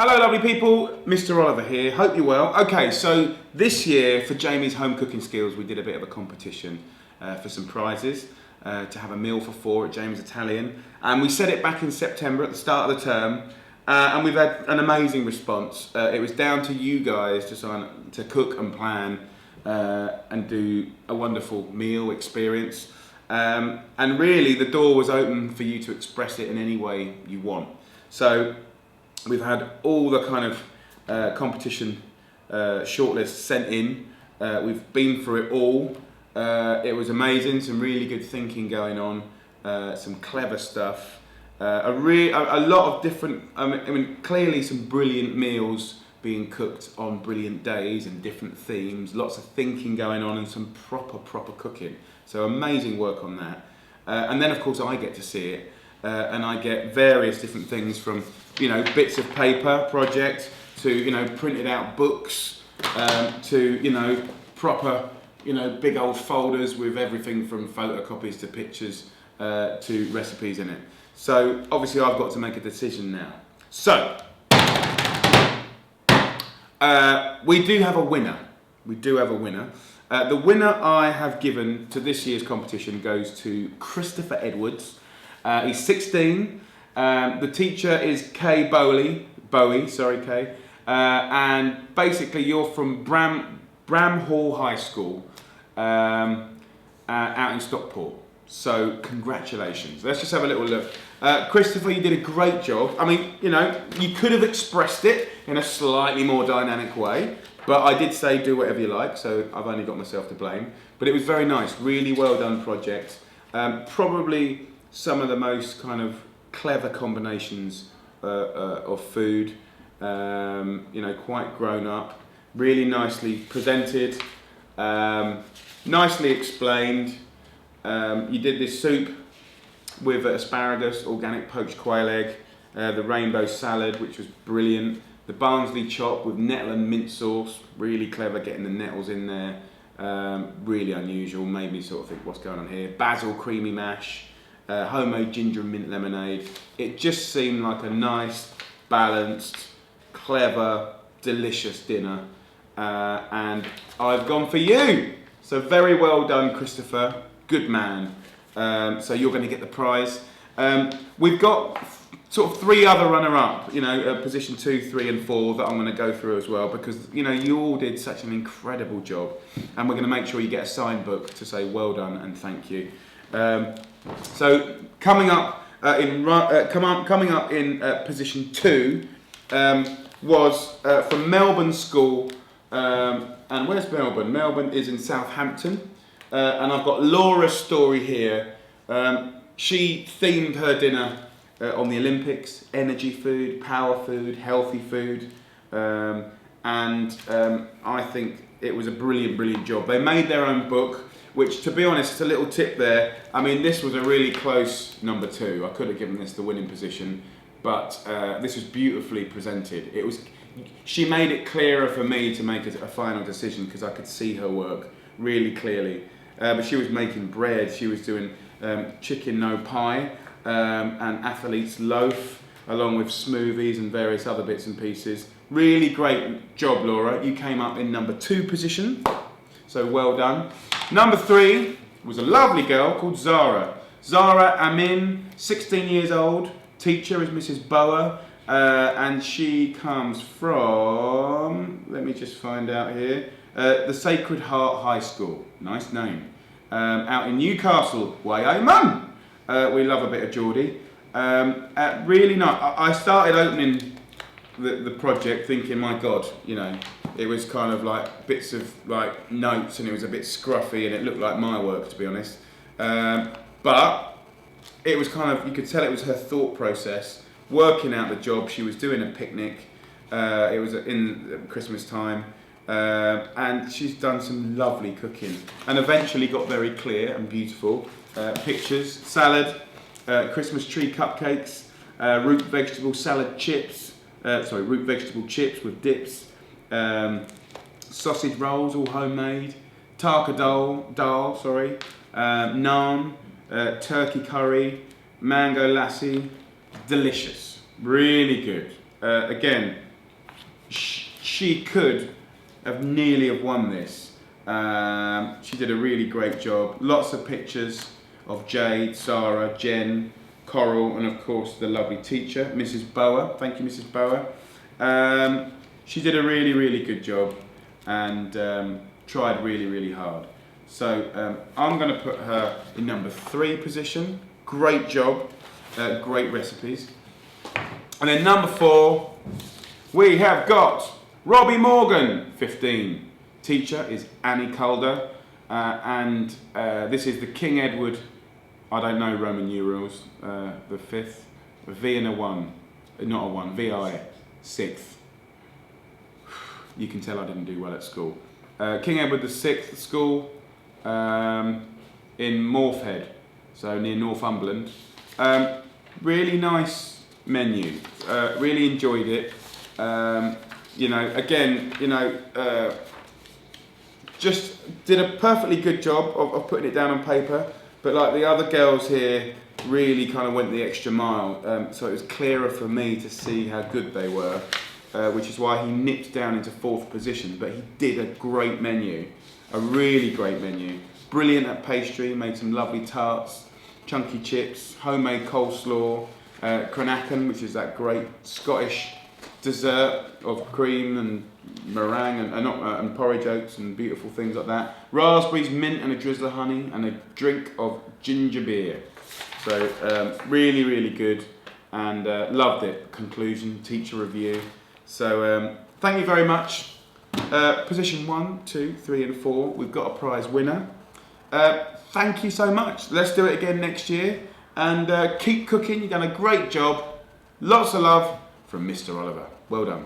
Hello lovely people, Mr. Oliver here, hope you're well. Okay, so this year for Jamie's home cooking skills we did a bit of a competition for some prizes to have a meal for four at Jamie's Italian, and we set it back in September at the start of the term, and we've had an amazing response. It was down to you guys to cook and plan and do a wonderful meal experience, and really the door was open for you to express it in any way you want. So we've had all the kind of competition shortlists sent in. We've been through it all. It was amazing, some really good thinking going on, some clever stuff, a lot of different, I mean, clearly some brilliant meals being cooked on brilliant days and different themes, lots of thinking going on and some proper cooking. So amazing work on that. And then of course I get to see it. And I get various different things from, bits of paper project to, printed out books, to, proper, big old folders with everything from photocopies to pictures to recipes in it. So obviously I've got to make a decision now. So we do have a winner. The winner I have given to this year's competition goes to Christopher Edwards. He's 16. The teacher is Kay Bowie, Kay. And basically you're from Bramhall High School out in Stockport. So congratulations. Let's just have a little look. Christopher, you did a great job. I mean, you could have expressed it in a slightly more dynamic way, but I did say do whatever you like, so I've only got myself to blame. But it was very nice, really well done project. Probably some of the most kind of clever combinations of food, quite grown up, really nicely presented, nicely explained. You did this soup with asparagus, organic poached quail egg, the rainbow salad, which was brilliant, the Barnsley chop with nettle and mint sauce, really clever getting the nettles in there, really unusual, made me sort of think what's going on here, basil creamy mash, homemade ginger and mint lemonade. It just seemed like a nice, balanced, clever, delicious dinner, and I've gone for you. So very well done, Christopher. Good man. So you're going to get the prize. We've got sort of three other runner-up, position 2, 3, and 4 that I'm going to go through as well because you all did such an incredible job, and we're going to make sure you get a signed book to say well done and thank you. So coming up in position 2 was from Melbourne School, and where's Melbourne? Melbourne is in Southampton, and I've got Laura's story here. She themed her dinner on the Olympics: energy food, power food, healthy food, and I think it was a brilliant job. They made their own book, which, to be honest, a little tip there. I mean, this was a really close number 2. I could have given this the winning position, but this was beautifully presented. She made it clearer for me to make a final decision because I could see her work really clearly. But she was making bread. She was doing chicken no pie and athlete's loaf, along with smoothies and various other bits and pieces. Really great job, Laura. You came up in number 2 position, so well done. Number 3 was a lovely girl called Zara. Zara Amin, 16 years old. Teacher is Mrs. Bower, and she comes from, let me just find out here, the Sacred Heart High School. Nice name. Out in Newcastle, way I mum. We love a bit of Geordie. Really nice. I started opening the project thinking, my God, it was kind of like bits of like notes, and it was a bit scruffy, and it looked like my work, to be honest. But it was kind of, you could tell it was her thought process, working out the job. She was doing a picnic. It was in Christmas time, and she's done some lovely cooking, and eventually got very clear and beautiful pictures. Salad, Christmas tree cupcakes, root vegetable chips with dips. Sausage rolls, all homemade, tarka dal, naan, turkey curry, mango lassi, delicious, really good. Again, she could have nearly have won this. She did a really great job. Lots of pictures of Jade, Sarah, Jen, Coral, and of course the lovely teacher, Mrs. Bower. Thank you, Mrs. Bower. She did a really, really good job and tried really, really hard. So I'm going to put her in number 3 position. Great job, great recipes. And then number 4, we have got Robbie Morgan, 15. Teacher is Annie Calder, and this is the King Edward, I don't know Roman numerals, the 5th, a V and a 1, not a 1, VI, 6th. You can tell I didn't do well at school. King Edward VI school in Morphead, so near Northumberland. Really nice menu, really enjoyed it. You know, again, you know, just did a perfectly good job of putting it down on paper, but like the other girls here really kind of went the extra mile, so it was clearer for me to see how good they were, which is why he nipped down into 4th position, but he did a great menu, a really great menu. Brilliant at pastry, made some lovely tarts, chunky chips, homemade coleslaw, Cranachan, which is that great Scottish dessert of cream and meringue and porridge oats and beautiful things like that. Raspberries, mint and a drizzle of honey and a drink of ginger beer. So really, really good and loved it. Conclusion, teacher review. So thank you very much. Position 1, 2, 3 and 4. We've got a prize winner. Thank you so much. Let's do it again next year. And keep cooking. You've done a great job. Lots of love from Mr. Oliver. Well done.